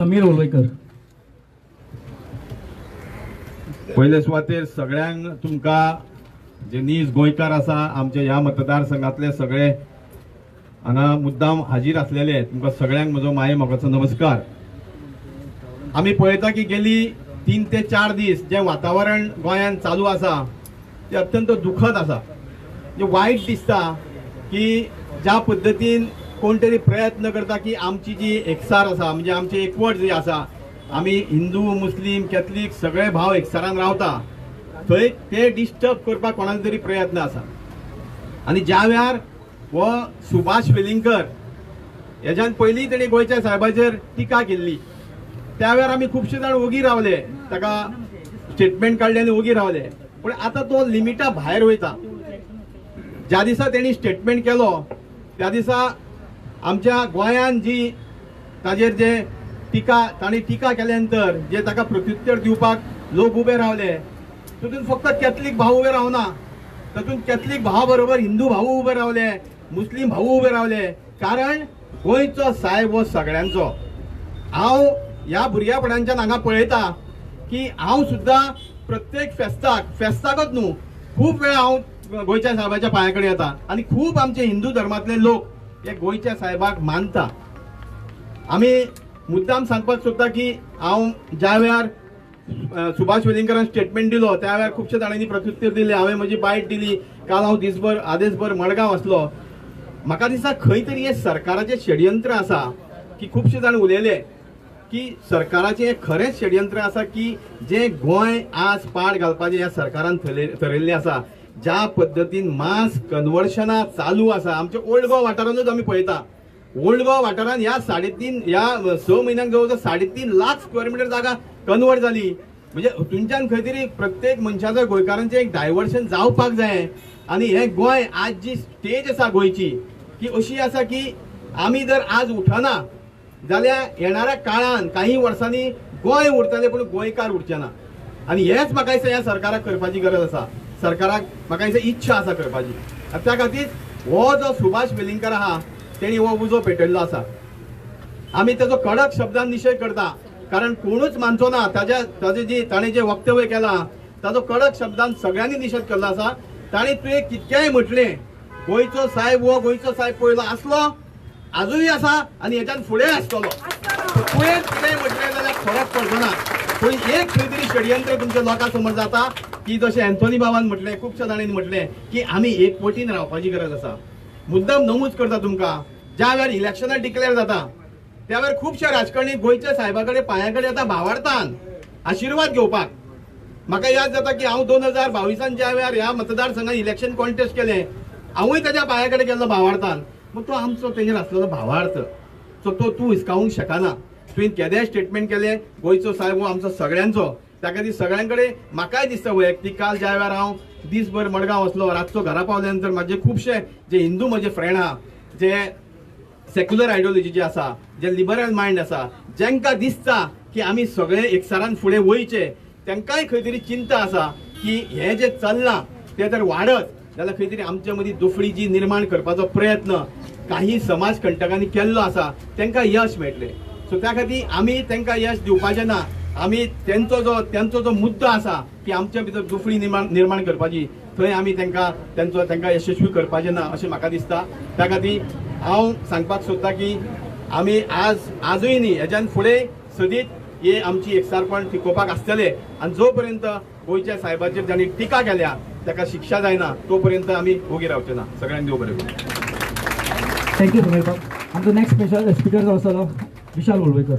समीर ओलवेकर. पहिले सुवातेर सगळ्यांक तुमकां जे नीज गोंयकार आसा आमच्या ह्या मतदारसंघातले सगळे हांगा मुद्दाम हाजीर आसलेले तुमकां सगळ्यांक म्हजो माये मोगाचो नमस्कार. आमी पळयता की गेली 3 ते 4 दीस जे वातावरण गोंयांत चालू आसा ते अत्यंत दुखद आसा. जे वायट दिसता की ज्या पद्दतीन कोण तरी प्रयत्न करता की आमची जी एकसार आसा म्हणजे आमची एकवट जी आसा आमी हिंदू मुस्लीम कॅथलीक सगळे भाव एकसारान रावता थंय ते डिस्टर्ब करपाक कोणाचो तरी प्रयत्न आसा. आनी ज्या वेळार हो सुभाष वेलिंगकर हेज्यान पयलीं तेणी गोंयच्या साहेबाचेर टिका केल्ली त्या वेळार आमी खुबशे जाण ओगी रावले ताका स्टेटमेंट काडले आनी ओगी रावले. पूण आतां तो लिमिटा भायर वयता. ज्या दिसा तेणी स्टेटमेंट केलो त्या दिसा आमच्या गोंयांत जी ताजेर जे ताणी टिका केल्या नंतर जे ताका प्रत्युत्तर दिवपाक लोक उबे रावले तातूंत फक्त कॅथलीक भाव उबे रावना तातूंत कॅथलीक भावा बरोबर हिंदू भाव उबे रावले मुस्लीम भाव उबे रावले. कारण गोंयचो साहेब हो सगळ्यांचो. हांव ह्या भुरग्यापणांच्यान हांगा पळयता की हांव सुद्दां प्रत्येक फेस्ताकच न्हू खूब वेळा हांव गोंयच्या साहेबाच्या पांया कडेन येता आनी खूब आमचे हिंदू धर्मांतले लोक हे गोंयच्या साहेबाक मानता. आमी मुद्दाम सांगपाक सोदता की हांव ज्या वेळार सुभाष वेलिंगरान स्टेटमेंट दिलो त्या वेळार खुबशे जाणांनी प्रत्युत्तर दिले. हांवें म्हजी बायट दिली. काल हांव आदेसभर मडगांव आसलो. म्हाका दिसता खंय तरी हे सरकाराचें षडयंत्र आसा की खुबशे जाण उलयले की सरकाराचें हे खरेंच षडयंत्र आसा की जे गोंय आज पाड घालपाचें ह्या सरकारान थरयल्लें आसा. ज्या पद्दतीन मास कन्वर्शनां चालू आसा आमच्या ओल्ड गोवा वाठारांतूच आमी पळयता. ओल्ड गोवा वाठारांत ह्या 6 म्हयन्यांक जवळ 3.5 लाख स्क्वेअर मिटर जागा कन्वर्ट जाली. म्हणजे तुमच्यान खंय तरी प्रत्येक मनशाचो गोंयकारांचें एक डायवर्शन जावपाक जाय. आनी हें गोंय आज जी स्टेज आसा गोंयची की अशी आसा की आमी जर आज उठना जाल्यार येणाऱ्या काळान काही वर्सांनी गोंय उरतलें पूण गोंयकार उरचे ना. आनी हेंच म्हाका दिसता ह्या सरकाराक करपाची गरज आसा. सरकाराक म्हाका दिसता इच्छा आसा करपाची. त्या खातीर हो जो सुभाष वेलिंगकर आहा तेणी हो उजो पेटयल्लो आसा. आमी ताचो कडक शब्दान निशय करता कारण कोणूच मानचो ना ताणें जे वक्तव्य केलां ताचो कडक शब्दान सगळ्यांनी निशेध केल्लो आसा. ताणें तुवें कितकेंय म्हटलें गोंयचो साहेब हो गोंयचो साहेब पयलो आसलो आजूय आसा आनी हेच्यान फुडें आसतलो. तुवें कितेंय म्हटलें जाल्यार फरक पडचो ना. पूण एक खंय तरी षडयंत्र तुमच्या लोकां समोर जाता की जशें एन्थोनी बाबान म्हटलें खुबश्या जाणांनी म्हटलें की आमी एकवटीन रावपाची गरज आसा. मुद्दाम नमूद करता तुमकां ज्या वेळार इलेक्शनां डिक्लेअर जाता त्या वेळार खुबशे राजकारणी गोंयच्या साहेबा कडेन पांया कडेन येता भावार्थान आशिर्वाद घेवपाक. म्हाका याद जाता की हांव 2022 ज्या वेळार ह्या मतदारसंघात इलेक्शन कॉन्टेस्ट केलें हांवूय ताच्या पांया कडेन गेल्लो भावार्थान. मग तो आमचो तेजेर आसलेलो भावार्थ सो तो तूं हिसकावूंक शकना. तुवें केदें स्टेटमेंट केलें गोंयचो साहेब हो आमचो सगळ्यांचो. त्या खातीर सगळ्यां कडेन म्हाकाय दिसता वैयक्तीक काल ज्या वेळार हांव दीसभर मडगांव वचलो रातचो घरा पावल्या नंतर म्हाजे खुबशे जे हिंदू म्हजे फ्रेंड आहा जे सेक्युलर आयडियोलॉजी आसा जे लिबरल मायंड आसा जेंकां दिसता की आमी सगळे एकसारान फुडें वयचे तांकांय खंय तरी चिंता आसा की हें जे चल्लां तें जर वाडत जाल्यार खंय तरी आमचे मदीं दुफळी जी निर्माण करपाचो प्रयत्न काही समाज कंटकांनी केल्लो आसा तांकां यश मेळटलें. सो त्या खातीर आमी तांकां यश दिवपाचें ना. आमी त्यांचो जो मुद्दो आसा की आमच्या भितर दुफळी निर्माण करपाची थंय आमी तांकां यशस्वी करपाचें ना अशें म्हाका दिसता. त्या खातीर हांव सांगपाक सोदतां की आमी आजूय न्ही हेच्यान फुडें सदीत हे आमची एकसारपण टिकोवपाक आसतले. आनी जो पर्यंत गोंयच्या साहेबाचेर जाणी टिका केल्या ताका शिक्षा जायना तो पर्यंत आमी ओगी रावचे ना. सगळ्यांक देव बरें करूं. थँक्यू समीर बाब. आमचो नेक्स्ट स्पेशल स्पिकर जो आसलो विशाल ओलवेकर.